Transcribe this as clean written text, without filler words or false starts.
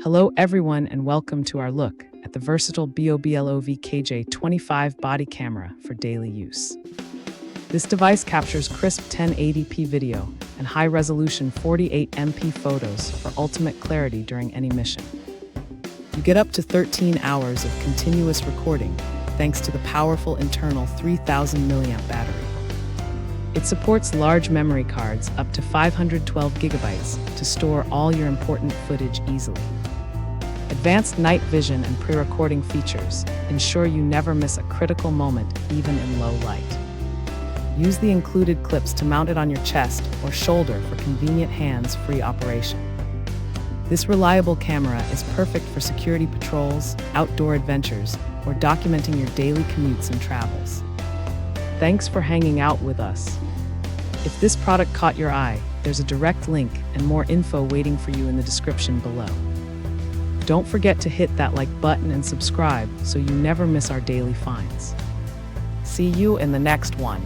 Hello everyone and welcome to our look at the versatile BOBLOV KJ25 body camera for daily use. This device captures crisp 1080p video and high-resolution 48MP photos for ultimate clarity during any mission. You get up to 13 hours of continuous recording thanks to the powerful internal 3000 mAh battery. It supports large memory cards up to 512 gigabytes to store all your important footage easily. Advanced night vision and pre-recording features ensure you never miss a critical moment, even in low light. Use the included clips to mount it on your chest or shoulder for convenient hands-free operation. This reliable camera is perfect for security patrols, outdoor adventures, or documenting your daily commutes and travels. Thanks for hanging out with us. If this product caught your eye, there's a direct link and more info waiting for you in the description below. Don't forget to hit that like button and subscribe so you never miss our daily finds. See you in the next one.